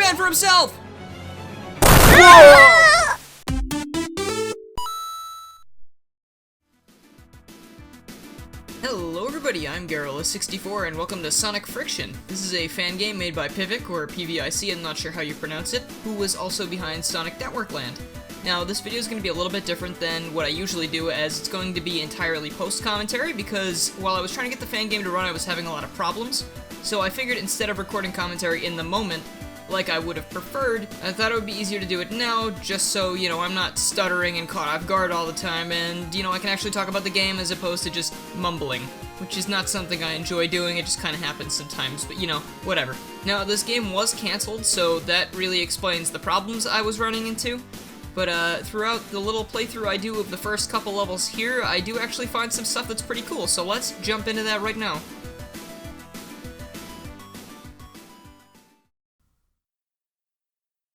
fan for himself! Hello everybody, I'm Garrula64 and welcome to Sonic Friction. This is a fan game made by Pivic, or PVIC, I'm not sure how you pronounce it, who was also behind Sonic Network Land. Now, this video is going to be a little bit different than what I usually do, as it's going to be entirely post-commentary, because while I was trying to get the fan game to run, I was having a lot of problems. So I figured instead of recording commentary in the moment, like I would have preferred, I thought it would be easier to do it now, just so, you know, I'm not stuttering and caught off guard all the time, and, you know, I can actually talk about the game as opposed to just mumbling, which is not something I enjoy doing, it just kind of happens sometimes, but, you know, whatever. Now, this game was canceled, so that really explains the problems I was running into, but, throughout the little playthrough I do of the first couple levels here, I do actually find some stuff that's pretty cool, so let's jump into that right now.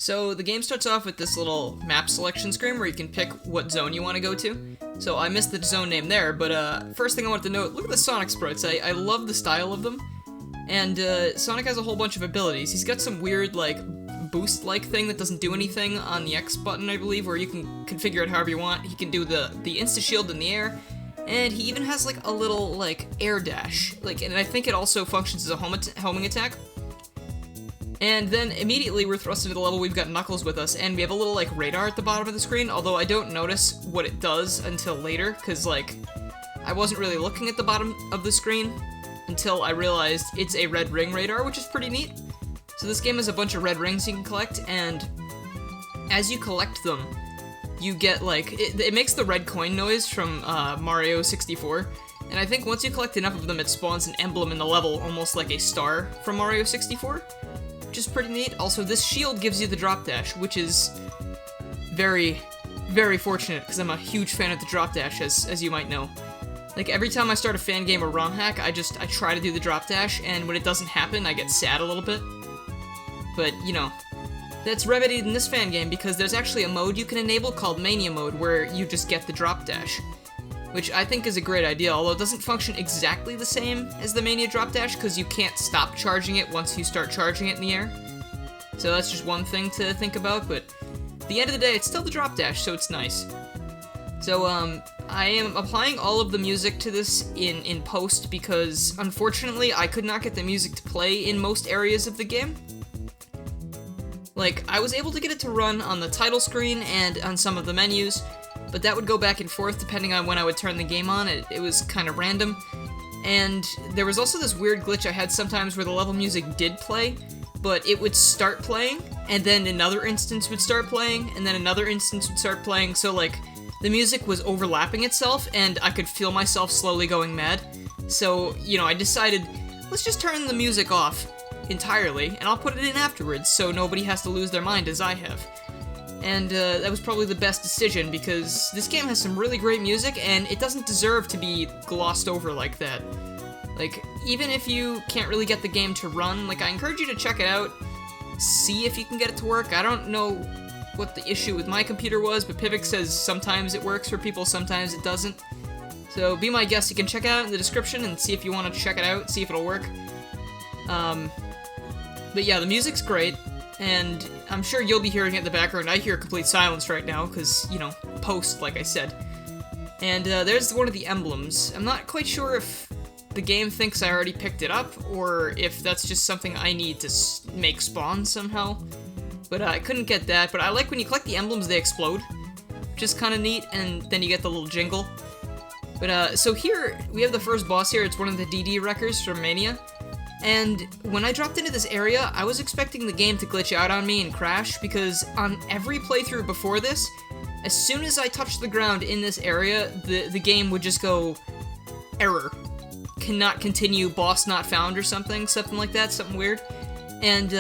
So the game starts off with this little map selection screen where you can pick what zone you want to go to. So I missed the zone name there, but first thing I wanted to note, look at the Sonic sprites. I love the style of them. And Sonic has a whole bunch of abilities. He's got some weird, like, boost-like thing that doesn't do anything on the X button, I believe, where you can configure it however you want. He can do the insta-shield in the air, and he even has, like, a little, like, air dash. Like, and I think it also functions as a homing attack. And then immediately we're thrust into the level. We've got Knuckles with us, and we have a little, like, radar at the bottom of the screen, although I don't notice what it does until later, because, like, I wasn't really looking at the bottom of the screen until I realized it's a red ring radar, which is pretty neat. So this game has a bunch of red rings you can collect, and as you collect them, you get, like, it makes the red coin noise from Mario 64, and I think once you collect enough of them, it spawns an emblem in the level, almost like a star from Mario 64. Which is pretty neat. Also, this shield gives you the drop dash, which is very, very fortunate, because I'm a huge fan of the drop dash, as you might know. Like, every time I start a fan game or ROM hack, I try to do the drop dash, and when it doesn't happen, I get sad a little bit. But, you know, that's remedied in this fan game, because there's actually a mode you can enable called Mania Mode, where you just get the drop dash. Which I think is a great idea, although it doesn't function exactly the same as the Mania Drop Dash, because you can't stop charging it once you start charging it in the air. So that's just one thing to think about, but at the end of the day, it's still the Drop Dash, so it's nice. So, I am applying all of the music to this in post, because, unfortunately, I could not get the music to play in most areas of the game. Like, I was able to get it to run on the title screen and on some of the menus, but that would go back and forth depending on when I would turn the game on. It was kind of random. And there was also this weird glitch I had sometimes where the level music did play, but it would start playing, and then another instance would start playing, and then another instance would start playing, so, like, the music was overlapping itself, and I could feel myself slowly going mad. So, you know, I decided, let's just turn the music off entirely, and I'll put it in afterwards, so nobody has to lose their mind as I have. And that was probably the best decision, because this game has some really great music, and it doesn't deserve to be glossed over like that. Like, even if you can't really get the game to run, like, I encourage you to check it out, see if you can get it to work. I don't know what the issue with my computer was, but Pivic says sometimes it works for people, sometimes it doesn't. So be my guest, you can check it out in the description and see if you want to check it out, see if it'll work. But yeah, the music's great. And I'm sure you'll be hearing it in the background. I hear complete silence right now, because, you know, post, like I said. And there's one of the emblems. I'm not quite sure if the game thinks I already picked it up, or if that's just something I need to make spawn somehow. But I couldn't get that, but I like when you collect the emblems, they explode, which is kind of neat, and then you get the little jingle. But, so here, we have the first boss here. It's one of the DD wreckers from Mania. And when I dropped into this area, I was expecting the game to glitch out on me and crash, because on every playthrough before this, as soon as I touched the ground in this area, the game would just go, error, cannot continue, boss not found, or something like that, something weird. And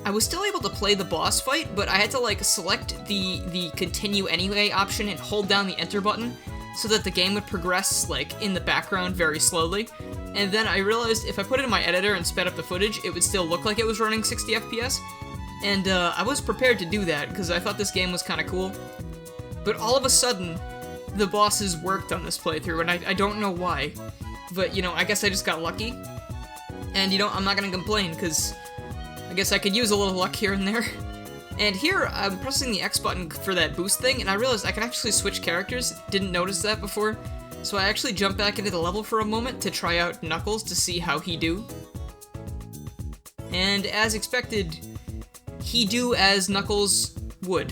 I was still able to play the boss fight, but I had to, like, select the continue anyway option and hold down the enter button, so that the game would progress, like, in the background very slowly. And then I realized if I put it in my editor and sped up the footage, it would still look like it was running 60 FPS. And I was prepared to do that, because I thought this game was kind of cool. But all of a sudden, the bosses worked on this playthrough, and I don't know why. But, you know, I guess I just got lucky. And, you know, I'm not gonna complain, because I guess I could use a little luck here and there. And here, I'm pressing the X button for that boost thing, and I realized I can actually switch characters. Didn't notice that before. So I actually jumped back into the level for a moment to try out Knuckles to see how he do. And as expected, he do as Knuckles would.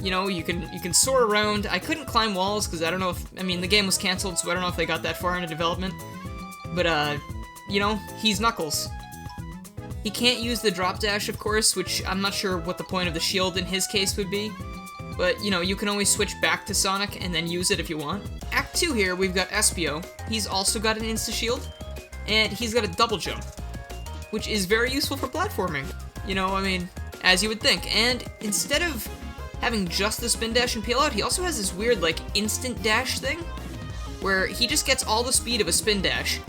You know, you can soar around. I couldn't climb walls because I don't know if, I mean, the game was canceled, so I don't know if they got that far into development. But, you know, he's Knuckles. He can't use the drop dash, of course, which I'm not sure what the point of the shield in his case would be. But, you know, you can always switch back to Sonic and then use it if you want. Act 2 here, we've got Espio. He's also got an insta-shield, and he's got a double jump, which is very useful for platforming. You know, I mean, as you would think. And instead of having just the spin dash and peel out, he also has this weird, like, instant dash thing, where he just gets all the speed of a spin dash,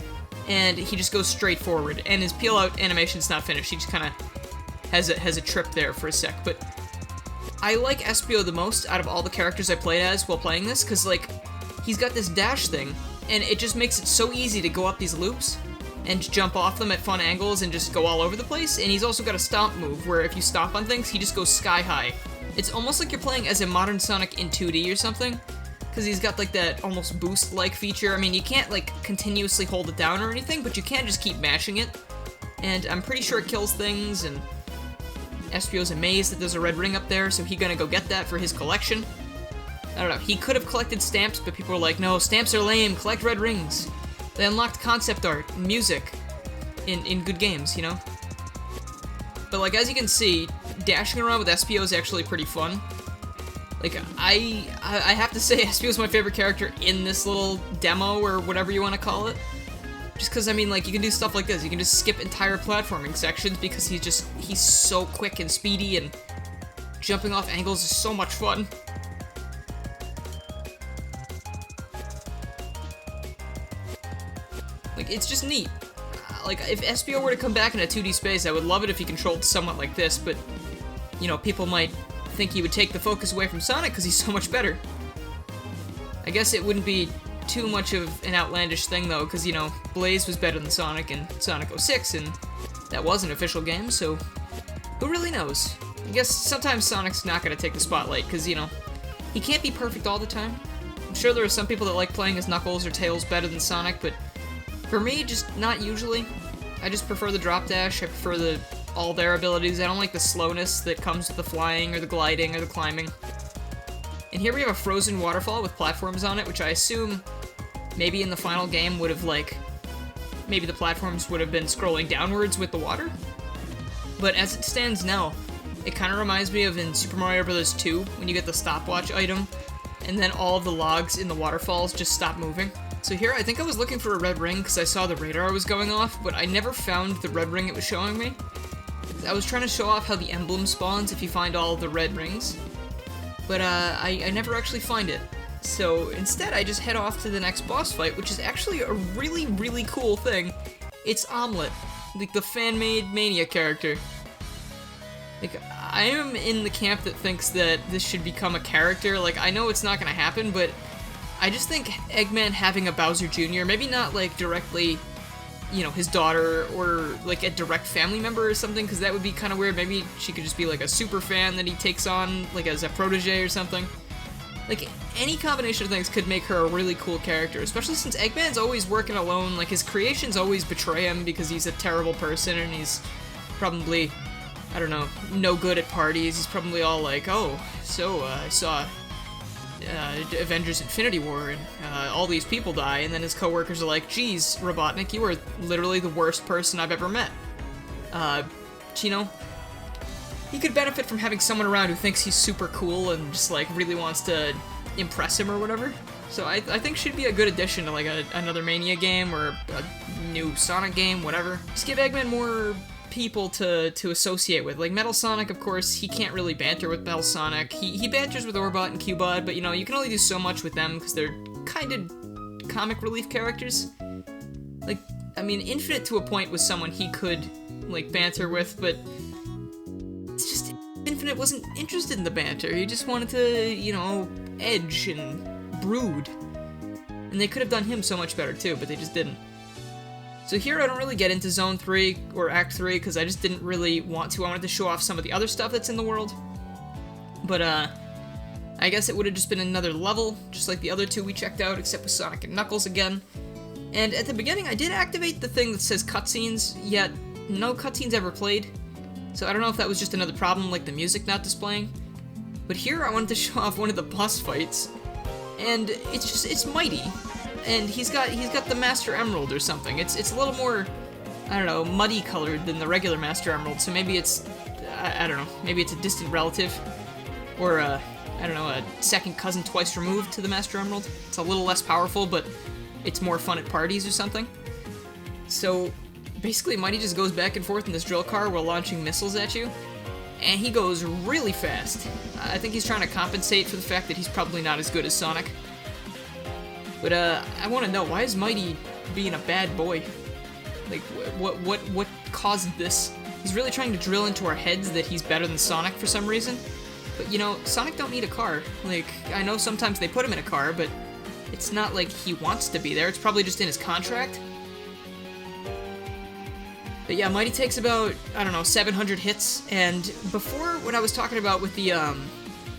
and he just goes straight forward, and his peel out animation's not finished. He just kind of has a trip there for a sec. But I like Espio the most out of all the characters I played as while playing this, because, like, he's got this dash thing, and it just makes it so easy to go up these loops and jump off them at fun angles and just go all over the place. And he's also got a stomp move, where if you stomp on things, he just goes sky high. It's almost like you're playing as a modern Sonic in 2D or something, because he's got, like, that almost boost-like feature. I mean, you can't, like, continuously hold it down or anything, but you can just keep mashing it. And I'm pretty sure it kills things, and Espio's amazed that there's a red ring up there, so he's gonna go get that for his collection. I don't know, he could have collected stamps, but people were like, no, stamps are lame, collect red rings. They unlocked concept art and music in good games, you know? But, like, as you can see, dashing around with Espio is actually pretty fun. Like, I have to say, Espio's my favorite character in this little demo, or whatever you want to call it. Just because, I mean, like, you can do stuff like this. You can just skip entire platforming sections because he's so quick and speedy, and jumping off angles is so much fun. Like, it's just neat. Like, if Espio were to come back in a 2D space, I would love it if he controlled somewhat like this, but, you know, people might think he would take the focus away from Sonic because he's so much better. I guess it wouldn't be too much of an outlandish thing, though, because, you know, Blaze was better than Sonic in Sonic 06, and that was an official game, so who really knows? I guess sometimes Sonic's not going to take the spotlight, because, you know, he can't be perfect all the time. I'm sure there are some people that like playing as Knuckles or Tails better than Sonic, but for me, just not usually. I just prefer the drop dash, I prefer all their abilities. I don't like the slowness that comes with the flying, or the gliding, or the climbing. And here we have a frozen waterfall with platforms on it, which I assume maybe in the final game would have, like, maybe the platforms would have been scrolling downwards with the water. But as it stands now, it kind of reminds me of in Super Mario Bros. 2, when you get the stopwatch item, and then all of the logs in the waterfalls just stop moving. So here, I think I was looking for a red ring because I saw the radar was going off, but I never found the red ring it was showing me. I was trying to show off how the emblem spawns if you find all the red rings, but I never actually find it. So instead, I just head off to the next boss fight, which is actually a really, really cool thing. It's Omelette, like the fan-made Mania character. Like, I am in the camp that thinks that this should become a character. Like, I know it's not gonna happen, but I just think Eggman having a Bowser Jr., maybe not, like, directly, you know, his daughter, or, like, a direct family member or something, because that would be kind of weird. Maybe she could just be, like, a super fan that he takes on, like, as a protege or something. Like, any combination of things could make her a really cool character, especially since Eggman's always working alone. Like, his creations always betray him because he's a terrible person, and he's probably, I don't know, no good at parties. He's probably all like, oh, so, I saw Avengers Infinity War, and all these people die, and then his coworkers are like, geez, Robotnik, you are literally the worst person I've ever met. You know, he could benefit from having someone around who thinks he's super cool and just, like, really wants to impress him or whatever. So I think she'd be a good addition to, like, another Mania game, or a new Sonic game, whatever. Just give Eggman more people to associate with. Like, Metal Sonic, of course, he can't really banter with Metal Sonic. He banters with Orbot and Cubot, but, you know, you can only do so much with them because they're kind of comic relief characters. Like, I mean, Infinite to a point was someone he could, like, banter with, but it's just Infinite wasn't interested in the banter. He just wanted to, you know, edge and brood. And they could have done him so much better too, but they just didn't. So here I don't really get into Zone 3 or Act 3 because I just didn't really want to. I wanted to show off some of the other stuff that's in the world. But I guess it would have just been another level, just like the other two we checked out, except with Sonic and Knuckles again. And at the beginning I did activate the thing that says cutscenes, yet no cutscenes ever played. So I don't know if that was just another problem, like the music not displaying. But here I wanted to show off one of the boss fights, and it's Mighty. And he's got the Master Emerald or something. It's a little more, I don't know, muddy colored than the regular Master Emerald, so maybe it's, I don't know, maybe it's a distant relative, or I don't know, a second cousin twice removed to the Master Emerald. It's a little less powerful, but it's more fun at parties or something. So basically Mighty just goes back and forth in this drill car while launching missiles at you, and he goes really fast. I think he's trying to compensate for the fact that he's probably not as good as Sonic. But I want to know, why is Mighty being a bad boy? Like, what caused this? He's really trying to drill into our heads that he's better than Sonic for some reason. But you know, Sonic don't need a car. Like, I know sometimes they put him in a car, but it's not like he wants to be there. It's probably just in his contract. But yeah, Mighty takes about, I don't know, 700 hits, and before, when I was talking about with the,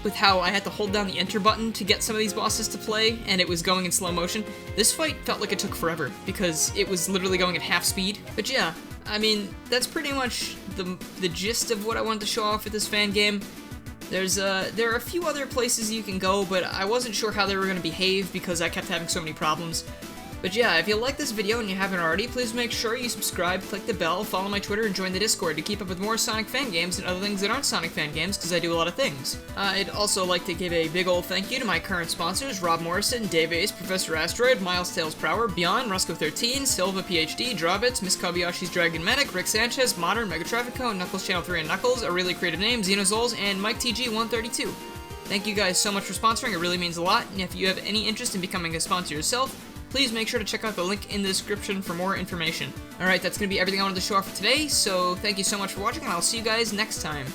with how I had to hold down the enter button to get some of these bosses to play, and it was going in slow motion, this fight felt like it took forever, because it was literally going at half speed. But yeah, I mean, that's pretty much the gist of what I wanted to show off with this fan game. There are a few other places you can go, but I wasn't sure how they were going to behave because I kept having so many problems. But yeah, if you like this video and you haven't already, please make sure you subscribe, click the bell, follow my Twitter, and join the Discord to keep up with more Sonic fan games and other things that aren't Sonic fan games, because I do a lot of things. I'd also like to give a big ol' thank you to my current sponsors, Rob Morrison, DaveAce, Professor Asteroid, Miles Tales Prower, Beyond, Rusco13, Silva PhD, Drawbits, Miss Kobayashi's Dragon Medic, Rick Sanchez, Modern, Megatraffico, Knuckles Channel 3 and Knuckles, a really creative name, Xenozols, and Mike TG132. Thank you guys so much for sponsoring, it really means a lot, and if you have any interest in becoming a sponsor yourself, please make sure to check out the link in the description for more information. Alright, that's going to be everything I wanted to show off for today, so thank you so much for watching, and I'll see you guys next time.